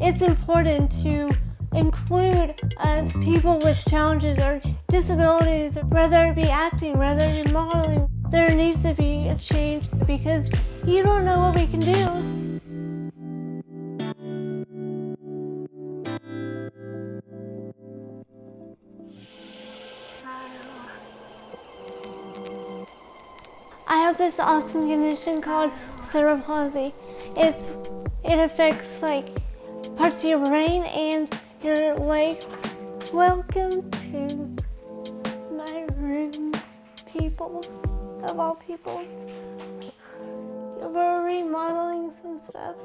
it's important to include us people with challenges or disabilities, whether it be acting, whether it be modeling. There needs to be a change because you don't know what we can do. I have this awesome condition called Cerebral Palsy. It affects like parts of your brain and your legs. Welcome to my room, peoples, of all peoples. We're remodeling some stuff.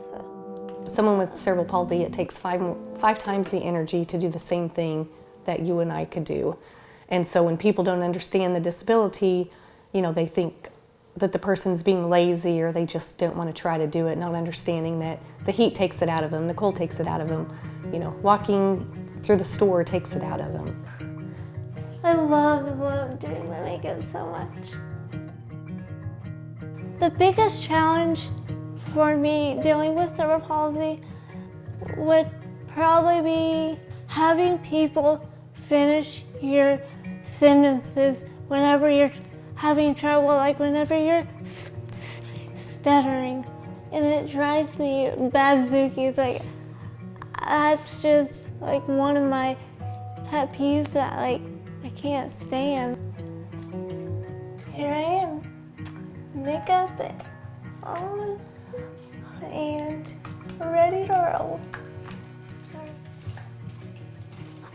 Someone with cerebral palsy, it takes five times the energy to do the same thing that you and I could do. And so when people don't understand the disability, you know, they think that the person's being lazy or they just don't want to try to do it, not understanding that the heat takes it out of them, the cold takes it out of them, you know, walking through the store takes it out of them. I love doing my makeup so much. The biggest challenge for me dealing with cerebral palsy would probably be having people finish your sentences whenever you're having trouble, like whenever you're stuttering, and it drives me bazookies. Like, that's just like one of my pet peeves that like I can't stand. Here I am, makeup on, and ready to roll.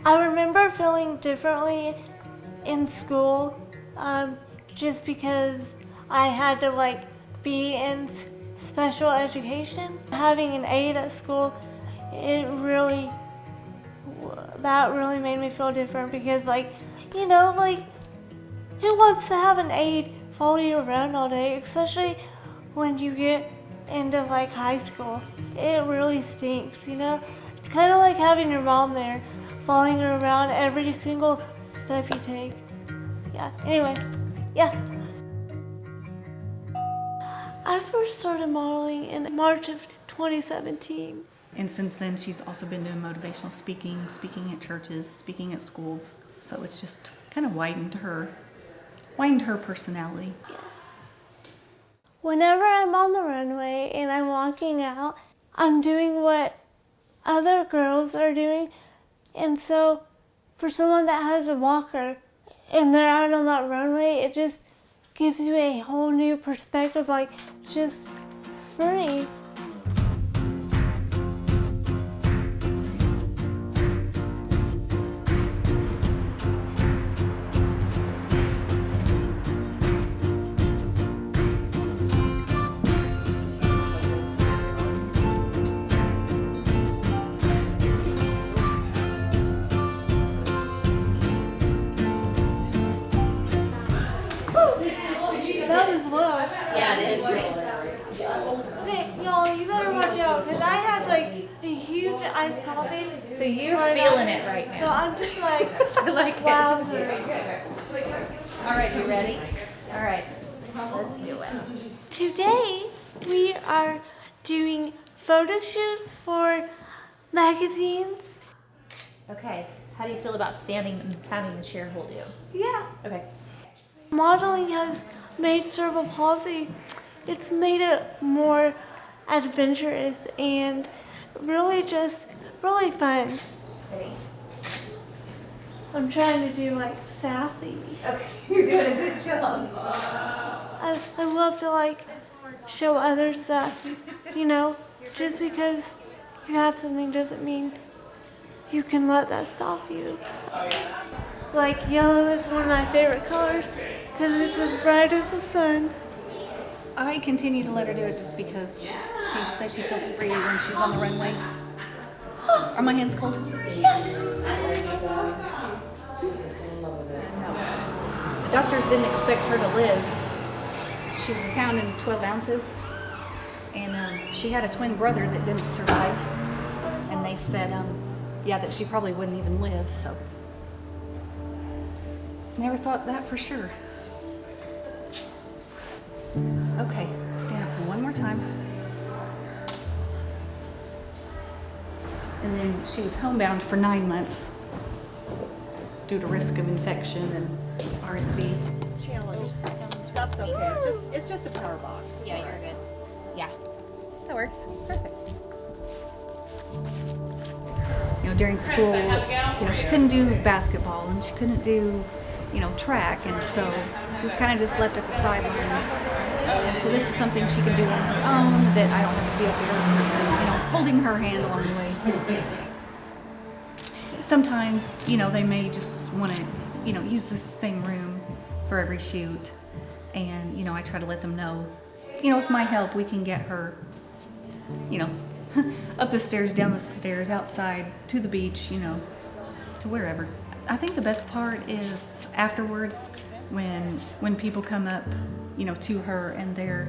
I remember feeling differently in school. Just because I had to like be in special education. Having an aide at school, that really made me feel different because like, you know, like who wants to have an aide follow you around all day, especially when you get into like high school. It really stinks, you know? It's kind of like having your mom there, following you around every single step you take. Yeah, anyway. Yeah. I first started modeling in March of 2017. And since then, she's also been doing motivational speaking, speaking at churches, speaking at schools. So it's just kind of widened her personality. Yeah. Whenever I'm on the runway and I'm walking out, I'm doing what other girls are doing. And so for someone that has a walker, and they're out on that runway, it just gives you a whole new perspective, like just free. That is low. Yeah, it is. Okay, y'all, you better watch out, because I had like the huge iced coffee. So you're feeling it right now. So I'm just like, I like it. wowzers. All right, you ready? All right, let's do it. Today, we are doing photo shoots for magazines. Okay, how do you feel about standing and having the chair hold you? Yeah. Okay. Modeling has made cerebral palsy, it's made it more adventurous and really fun. Ready? I'm trying to do like sassy. Okay, you're doing a good job. I love to like show others that, you know, just because you have something doesn't mean you can let that stop you. Like yellow is one of my favorite colors because it's as bright as the sun. I continue to let her do it just because she says she feels free when she's on the runway. Are my hands cold? Yes. The doctors didn't expect her to live. She was a pound and 12 ounces. And she had a twin brother that didn't survive. And they said, yeah, that she probably wouldn't even live, so. Never thought that for sure. Okay, stand up one more time. And then she was homebound for 9 months due to risk of infection and RSV. That's okay. It's just a power box. Yeah, you're good. Yeah, that works. Perfect. You know, during school, you know, she couldn't do basketball and she couldn't do, you know, track, and so she was kind of just left at the sidelines. And so this is something she can do on her own, that I don't have to be up there, you know, holding her hand along the way. Sometimes, you know, they may just want to, you know, use the same room for every shoot, and, you know, I try to let them know, you know, with my help, we can get her, you know, up the stairs, down the stairs, outside, to the beach, you know, to wherever. I think the best part is afterwards when people come up, you know, to her and they're,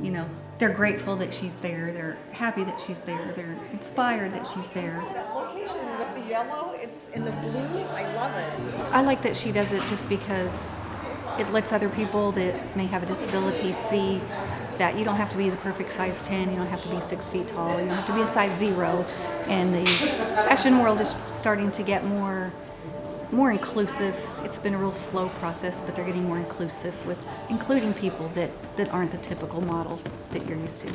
you know, they're grateful that she's there, they're happy that she's there, they're inspired that she's there. That location with the yellow, it's in the blue. I love it. I like that she does it just because it lets other people that may have a disability see that you don't have to be the perfect size 10, you don't have to be 6 feet tall, you don't have to be a size 0. And the fashion world is starting to get more inclusive. It's been a real slow process, but they're getting more inclusive with including people that aren't the typical model that you're used to.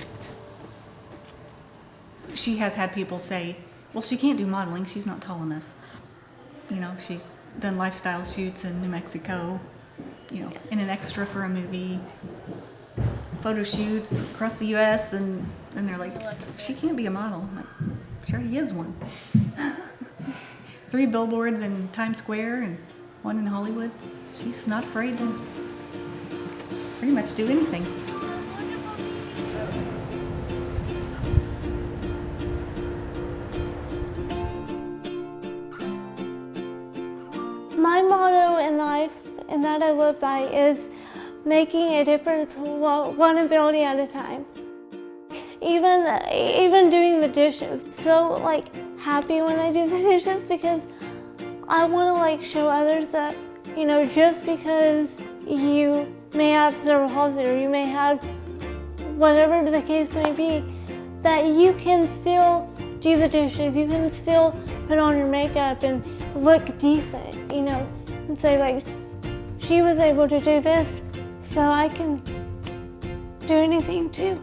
She has had people say, well, she can't do modeling, she's not tall enough. You know, she's done lifestyle shoots in New Mexico, you know, in an extra for a movie, photo shoots across the US, and they're like, she can't be a model. I'm like, she already is one. 3 billboards in Times Square and 1 in Hollywood. She's not afraid to pretty much do anything. My motto in life, and that I live by, is making a difference one ability at a time. Even doing the dishes. So like happy when I do the dishes, because I want to like show others that, you know, just because you may have cerebral palsy or you may have whatever the case may be, that you can still do the dishes, you can still put on your makeup and look decent, you know, and say like, she was able to do this, so I can do anything too.